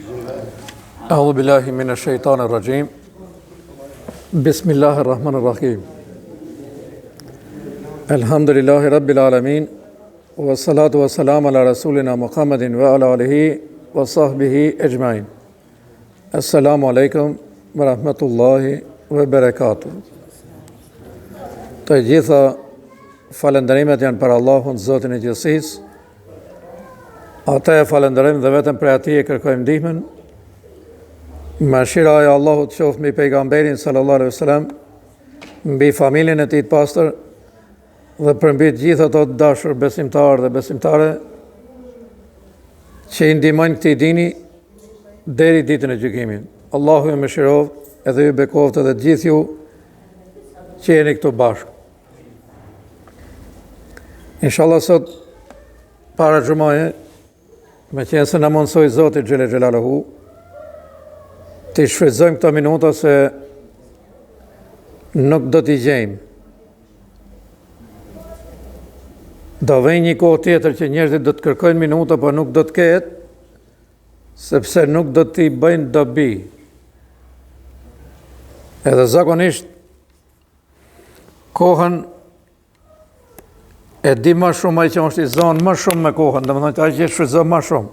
أعوذ بالله من الشيطان الرجيم بسم الله الرحمن الرحيم الحمد لله رب العالمين والصلاة والسلام على رسولنا محمد وعلى آله وصحبه أجمعين السلام عليكم ورحمة الله وبركاته. Të gjitha falënderimet janë për Allahun, Zotin e gjithësisë. Ata e falënderojmë dhe vetëm për ati e kërkojmë ndihmën. Mëshira e Allahut qoftë mbi pejgamberin sallallahu alaihi wasallam, mbi familjen e tij të pastër dhe për mbi të gjithë ato të dashur besimtarë dhe besimtare që i ndihmojnë këtij dini deri ditën e gjykimit. Allahu ju mëshiroft edhe ju bekoft edhe të gjithë ju që jeni këtu bashkë. Inshallah sot para xumaje, me qenë se në mundsoj Zoti Xhele Xhelaluhu, të shfrytëzojmë këto minuta se nuk do t'i gjejmë. Do vjen një kohë tjetër që njerëzit do të kërkojnë minuta, por nuk do të ketë, sepse nuk do t'i bëjnë dobi. Edhe zakonisht kohën e di më shumë ai që është i zonë më shumë me kohën, domethënë ai që shfrytëzon më shumë.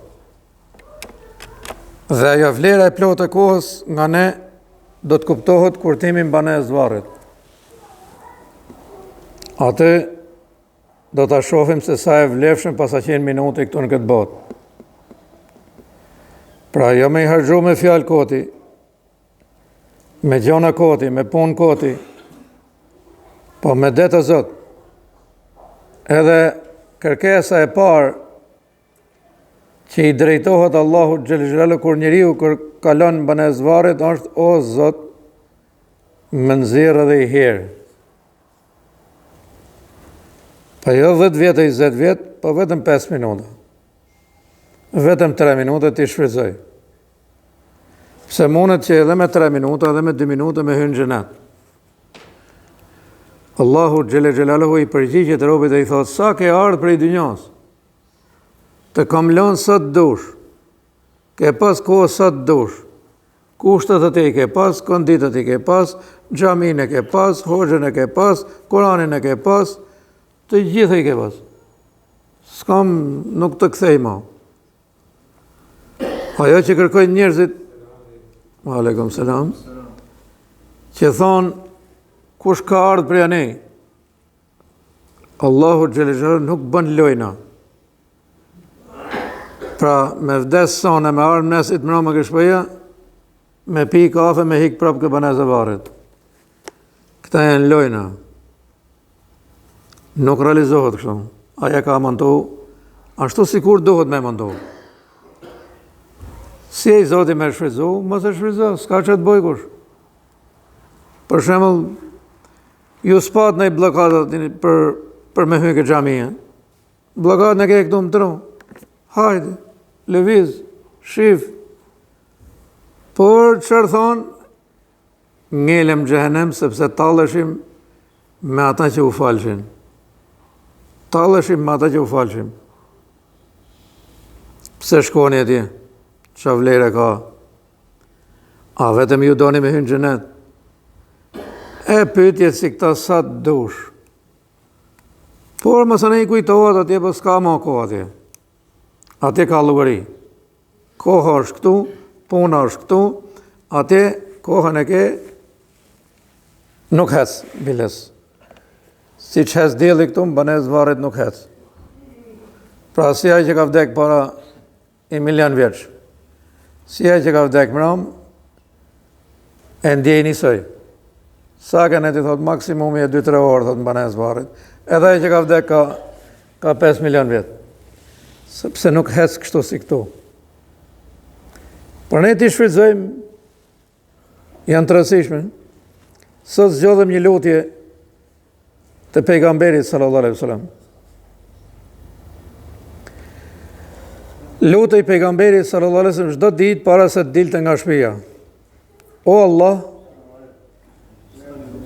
Dhe ajo vlera e plotë e kohës nga ne do të kuptohet kur timi mbanes varrit. Atë do ta shohim se sa e vlefshëm pasaqen minuti këtu në këtë botë. Pra jo me i harxhu me fjalë koti, me gjona koti, me punë koti, po me det të Zot. Edhe kërkesa e parë që i drejtohet Allahut Xhel Xhelalu kur njeriu kur kalon banes varrit është: o Zot, më nxjerr edhe i herë. Pa jo 10 vjet e 20 vjet, po vetëm 5 minuta. Vetëm 3 minuta ti shfrytëzoj. Pse mundet që edhe me 3 minuta, edhe me 2 minuta me hyrë në xhenet. Allahu Xhele Xhelaluhu i përgjigjet robët dhe i thot: sa ke ardhur prej dynjas? Të kam lënë sa të dush, ke pas kohë sa të dush, kushtet e ti ke pas, konditet i ke pas, xhamin e ke pas, hoxhën e ke pas, Kuranin e ke pas, të gjitha i ke pas. S'kam, nuk të kthej më. Ajo që kërkojnë njerëzit, aleikum selam, që thonë kush ka ardhur prej anej, Allahu Xhele Xhelalu nuk bën lojna. Pra me vdes sonë, me ardhë mënesit mëna më këshpëja, me pi kafe, me hik prapë këbanez e varit. Këta janë lojna. Nuk realizohet kështu. Aja ka mëndohu, ashtu si kur duhet me mëndohu. Si e i Zoti me shfrytëzu, mos e shfrytëzo, s'ka që të boj kush. Për shembull, ju s'pat në i blokadat për me hyke xhamia. Blokadat në ke këtu më tëru. Hajde, lëviz, shif. Por çfarë thonë? Ngelem xhehenem sepse talleshim me ata që u falshin. Talleshim me ata që u falshin. Pse shkoni atje? Qa vlerë ka? A vetëm ju doni me hyrë në xhenet? E pyetje si këta sa të dush. Por mësë ne i kujtohet atje, për s'ka ma kohë atje. Atje ka llogari. Koha është këtu, puna është këtu, atje kohën e ke, nuk hec, biles. Si që hec djeli këtu, më banes varrit nuk hec. Pra si ai që ka vdek para 1 milion vjeç, si ai që ka vdek mram, e ndjej njësoj. Sa ka ne ti thot maksimumi e 2-3 orë, thot në banes varrit. Edhe ai që ka vdek ka 5 milion vjet. Sepse nuk hec kështu si këtu. Por ne ti shfrytëzojmë, janë të rëndësishme. Sot zgjodhem një lutje të pejgamberit sallallahu alaihi wasallam. Lutej pejgamberit sallallahu alaihi wasallam çdo ditë para se të dilte nga shtëpia. O Allah,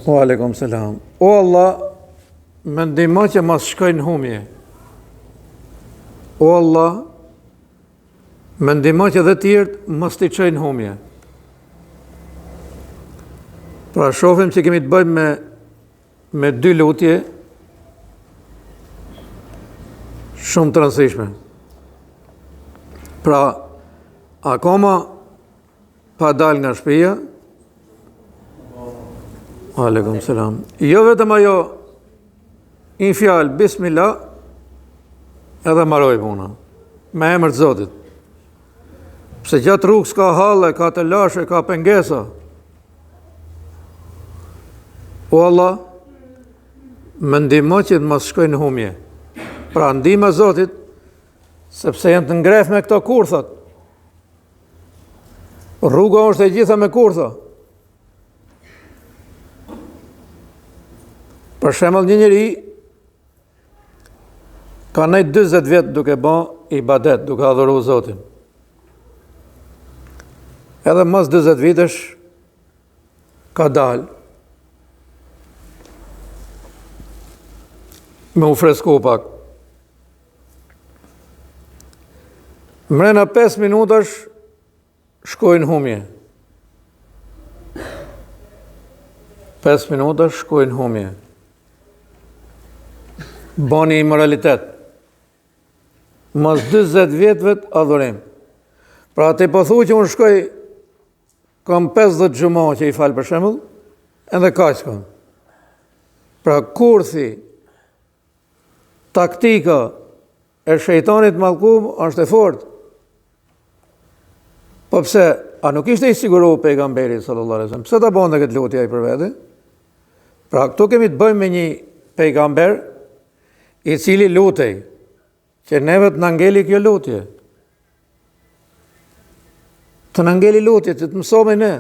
o aleikum selam. O Allah, më ndihmo që mos shkoj në humje. O Allah, Më ndihmo që dhe tjertë mos t'i çojnë humje. Pra shohim që kemi të bëjmë me dy lutje shumë të rëndësishme. Pra, akoma pa dal nga shtëpia, aleikum selam, jo vetëm ajo një fjalë bismillah edhe mbaroj puna me emër të Zotit. Pse gjatë rrugës ka halle, ka të lashe, ka pengesa. O Allah, më ndihmo që të mos shkoj në humje. Pra ndihma e Zotit, sepse janë të ngrehtë me këto kurthat. Rruga është e gjitha me kurtha. Për shembull, një njeri ka nejt 40 vjet duke bë ibadet, duke adhuruar Zotin. Edhe mas 40 vitesh ka dal me u fresku pak. Mrena 5 minutash shkojnë humje. 5 minutash shkojnë humje. Bani imoralitet. Mas 20 vjetëve të adhurim. Pra te po thu që unë shkoj, kam 50 xhumo që i falë për shembull, edhe kaq kam. Pra kurthi, taktika e shejtanit mallkum është e fortë. Po pse, a nuk ishte i siguru pejgamberi sallallahu alaihi wasallam? Pse ta bënte këtë lutje ai për vete? Pra këtu kemi të bëjmë me një pejgamber i cili lutej, që neve të na ngeli kjo lutje. Të na ngeli lutje, që të mësojmë ne.